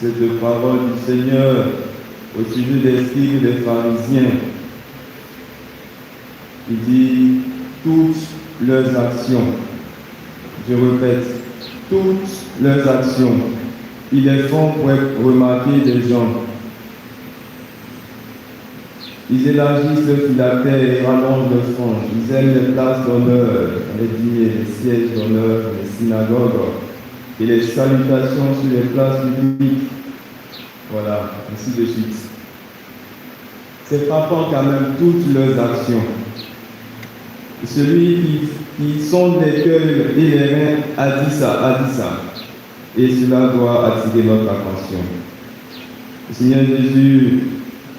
cette parole du Seigneur au sujet des scribes et des pharisiens. Il dit toutes leurs actions, je répète, toutes leurs actions, ils les font pour être remarqués des gens. Ils élargissent le phylactère et rallongent le frange. Ils aiment les places d'honneur, les dîners, les sièges d'honneur, les synagogues et les salutations sur les places publiques. Voilà, ainsi de suite. C'est frappant quand même toutes leurs actions. Celui qui sonde les cœurs et les reins a dit ça. Et cela doit attirer notre attention. Le Seigneur Jésus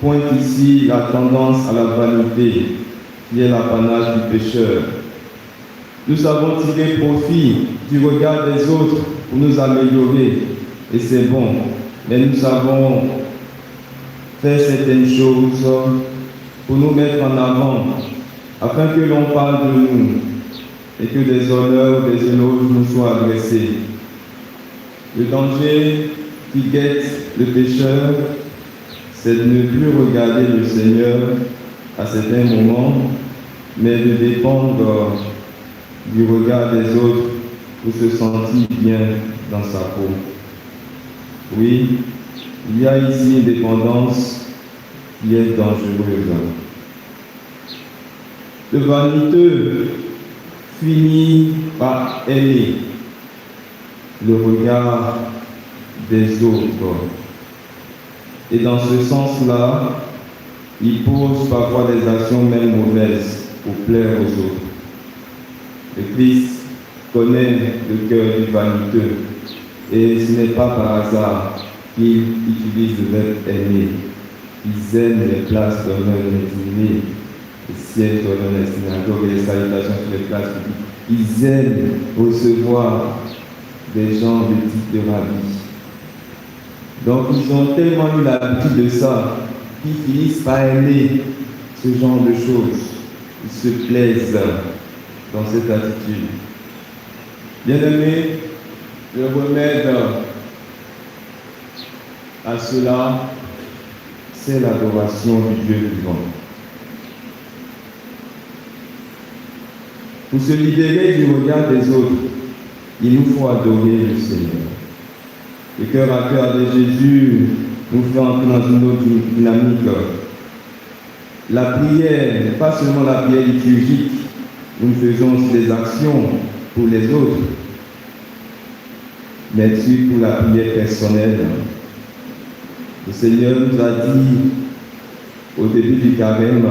pointe ici la tendance à la vanité, qui est l'apanage du pécheur. Nous savons tirer profit du regard des autres pour nous améliorer, et c'est bon. Mais nous savons faire certaines choses pour nous mettre en avant, afin que l'on parle de nous et que des honneurs, des éloges nous soient adressés. Le danger qui guette le pécheur, c'est de ne plus regarder le Seigneur à certains moments, mais de dépendre du regard des autres pour se sentir bien dans sa peau. Oui, il y a ici une dépendance qui est dangereuse. Le vaniteux finit par aimer le regard des autres. Et dans ce sens-là, il pose parfois des actions même mauvaises pour plaire aux autres. Le Christ connaît le cœur du vaniteux et ce n'est pas par hasard qu'il utilise le verbe aimer. Ils aiment les places d'honneur, les dîners, les sièges d'honneur, les synagogues et les salutations sur les places publiques. Ils aiment recevoir des gens de type de rabbi. Donc ils ont tellement eu l'habitude de ça qu'ils finissent par aimer ce genre de choses. Ils se plaisent dans cette attitude. Bien-aimés, le remède à cela, c'est l'adoration du Dieu vivant. Pour se libérer du regard des autres, il nous faut adorer le Seigneur. Le cœur à cœur de Jésus nous fait entrer dans une autre dynamique. La prière, pas seulement la prière liturgique, nous faisons aussi des actions pour les autres, mais aussi pour la prière personnelle. Le Seigneur nous a dit au début du carême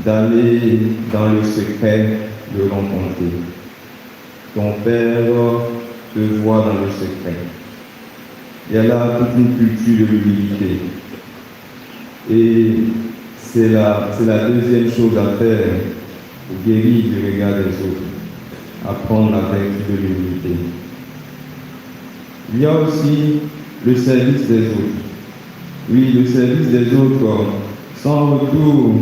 d'aller dans le secret, le rencontrer. Ton Père te voit dans le secret. Il y a là toute une culture de l'humilité. Et c'est la deuxième chose à faire pour guérir du regard des autres. Apprendre la vertu de l'humilité. Il y a aussi le service des autres. Oui, le service des autres, sans retour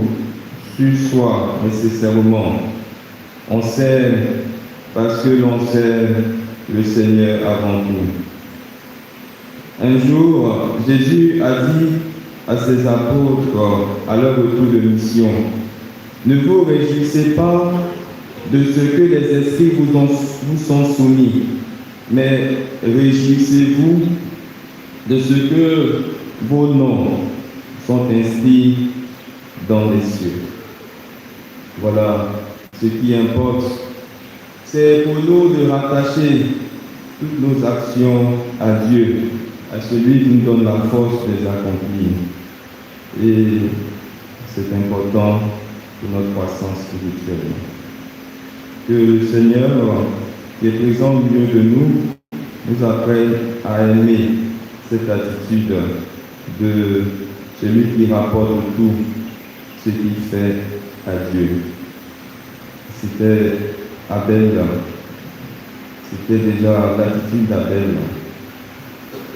sur soi nécessairement. On sert parce que l'on sert le Seigneur avant tout. Un jour, Jésus a dit à ses apôtres à leur retour de mission, ne vous réjouissez pas de ce que les esprits vous sont soumis, mais réjouissez-vous de ce que vos noms sont inscrits dans les cieux. Voilà, ce qui importe, c'est pour nous de rattacher toutes nos actions à Dieu, à celui qui nous donne la force de les accomplir. Et c'est important pour notre croissance spirituelle. Que le Seigneur, qui est présent au milieu de nous, nous apprenne à aimer cette attitude de celui qui rapporte tout ce qu'il fait à Dieu. C'était Abel, c'était déjà l'attitude d'Abel.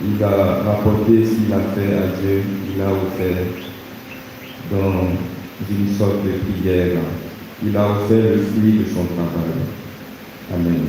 Il a rapporté ce qu'il a fait à Dieu, il a offert dans une sorte de prière. Il a offert le fruit de son travail. Amen.